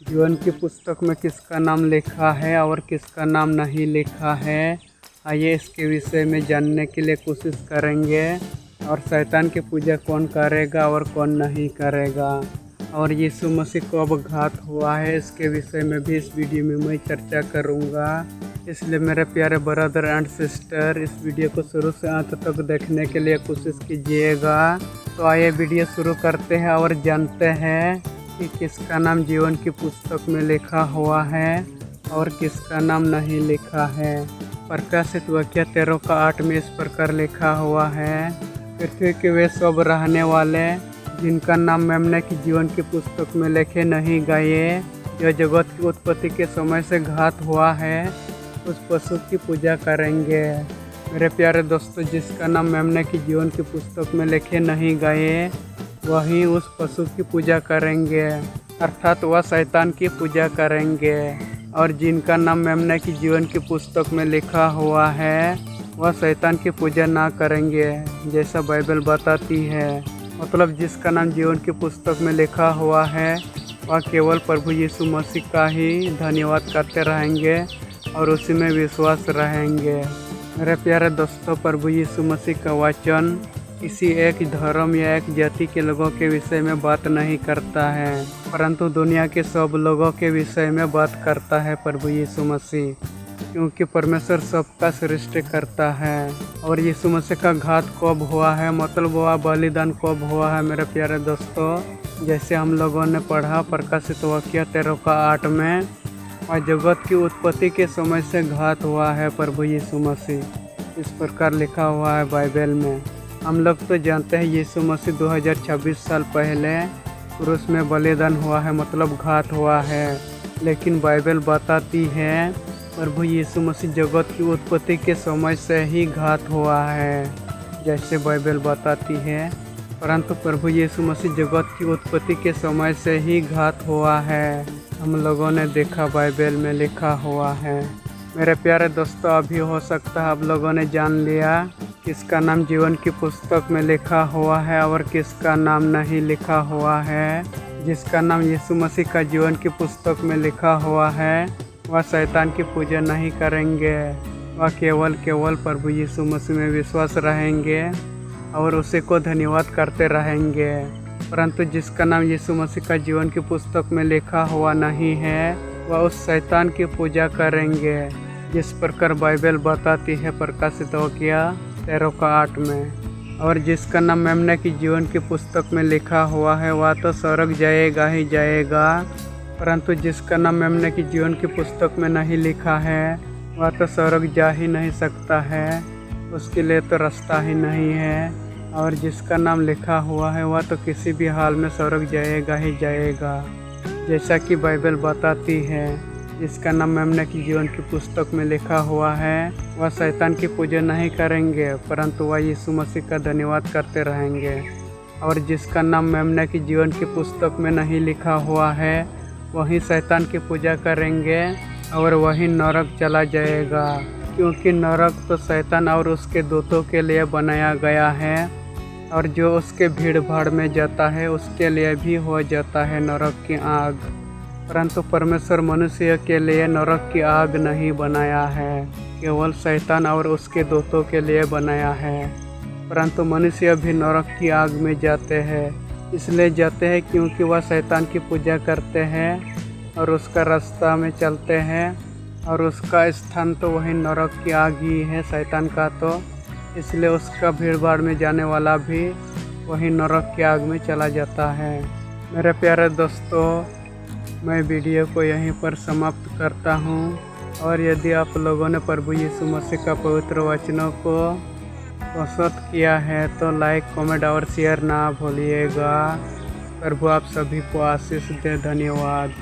जीवन की पुस्तक में किसका नाम लिखा है और किसका नाम नहीं लिखा है, आइए इसके विषय में जानने के लिए कोशिश करेंगे। और शैतान की पूजा कौन करेगा और कौन नहीं करेगा, और यीशु मसीह को अब घात हुआ है, इसके विषय में भी इस वीडियो में मैं चर्चा करूंगा। इसलिए मेरे प्यारे ब्रदर एंड सिस्टर, इस वीडियो को शुरू से अंत तक देखने के लिए कोशिश कीजिएगा। तो आइए वीडियो शुरू करते हैं और जानते हैं कि किसका नाम जीवन की पुस्तक में लिखा हुआ है और किसका नाम नहीं लिखा है। प्रकाशित वाक्य 13:8 में इस प्रकार लिखा हुआ है, पृथ्वी के वे सब रहने वाले जिनका नाम मेमने की जीवन की पुस्तक में लिखे नहीं गए, जो जगत की उत्पत्ति के समय से घात हुआ है, उस पशु की पूजा करेंगे। मेरे प्यारे दोस्तों, जिसका नाम मेमने की जीवन की पुस्तक में लिखे नहीं गए वही उस पशु की पूजा करेंगे, अर्थात वह शैतान की पूजा करेंगे। और जिनका नाम मेमने की जीवन की पुस्तक में लिखा हुआ है वह शैतान की पूजा ना करेंगे, जैसा बाइबल बताती है। मतलब जिसका नाम जीवन की पुस्तक में लिखा हुआ है वह केवल प्रभु यीशु मसीह का ही धन्यवाद करते रहेंगे और उसी में विश्वास रहेंगे। मेरे प्यारे दोस्तों, प्रभु यीशु मसीह का वचन किसी एक धर्म या एक जाति के लोगों के विषय में बात नहीं करता है, परंतु दुनिया के सब लोगों के विषय में बात करता है प्रभु यीशु मसीह, क्योंकि परमेश्वर सबका सृष्टि करता है। और यीशु मसीह का घात कब हुआ है, मतलब वह बलिदान कब हुआ है मेरे प्यारे दोस्तों, जैसे हम लोगों ने पढ़ा प्रकाशित वाक्य 13:8 में, और जगत की उत्पत्ति के समय से घात हुआ है प्रभु यीशु मसीह, इस प्रकार लिखा हुआ है बाइबल में। हम लोग तो जानते हैं यीशु मसीह 2026 साल पहले क्रूस में बलिदान हुआ है, मतलब घात हुआ है। लेकिन बाइबल बताती है प्रभु यीशु मसीह जगत की उत्पत्ति के समय से ही घात हुआ है, जैसे बाइबल बताती है। परंतु प्रभु यीशु मसीह जगत की उत्पत्ति के समय से ही घात हुआ है, हम लोगों ने देखा, बाइबल में लिखा हुआ है। मेरे प्यारे दोस्तों, अभी हो सकता है आप लोगों ने जान लिया किसका नाम जीवन की पुस्तक में लिखा हुआ है और किसका नाम नहीं लिखा हुआ है। जिसका नाम यीशु मसीह का जीवन की पुस्तक में लिखा हुआ है वह शैतान की पूजा नहीं करेंगे, वह केवल प्रभु यीशु मसीह में विश्वास रहेंगे और उसी को धन्यवाद करते रहेंगे। परंतु जिसका नाम यीशु मसीह का जीवन की पुस्तक में लिखा हुआ नहीं है वह उस शैतान की पूजा करेंगे, जिस प्रकार बाइबल बताती है प्रकाशित वाक्य 13:8 में। और जिसका नाम मेमने की जीवन की पुस्तक में लिखा हुआ है वह तो स्वर्ग जाएगा ही जाएगा, परंतु जिसका नाम मेमने की जीवन की पुस्तक में नहीं लिखा है वह तो स्वर्ग जा ही नहीं सकता है, उसके लिए तो रास्ता ही नहीं है। और जिसका नाम लिखा हुआ है वह तो किसी भी हाल में स्वर्ग जाएगा ही जाएगा, जैसा कि बाइबल बताती है। जिसका नाम मेमने की जीवन की पुस्तक में लिखा हुआ है वह शैतान की पूजा नहीं करेंगे, परंतु वह यीशु मसीह का धन्यवाद करते रहेंगे। और जिसका नाम मेमने की जीवन की पुस्तक में नहीं लिखा हुआ है वही शैतान की पूजा करेंगे और वही नरक चला जाएगा, क्योंकि नरक तो शैतान और उसके दूतों के लिए बनाया गया है, और जो उसके भीड़ भाड़ में जाता है उसके लिए भी हो जाता है नरक की आग। परंतु परमेश्वर मनुष्य के लिए नरक की आग नहीं बनाया है, केवल शैतान और उसके दूतों के लिए बनाया है। परंतु मनुष्य भी नरक की आग में जाते हैं, इसलिए जाते हैं क्योंकि वह शैतान की पूजा करते हैं और उसका रास्ता में चलते हैं, और उसका स्थान तो वही नरक की आग ही है शैतान का, तो इसलिए उसका भीड़ भाड़ में जाने वाला भी वही नरक की आग में चला जाता है। मेरे प्यारे दोस्तों, मैं वीडियो को यहीं पर समाप्त करता हूँ। और यदि आप लोगों ने प्रभु यीशु मसीह का पवित्र वचनों को पसंद किया है तो लाइक, कमेंट और शेयर ना भूलिएगा। प्रभु आप सभी को आशीष दे। धन्यवाद।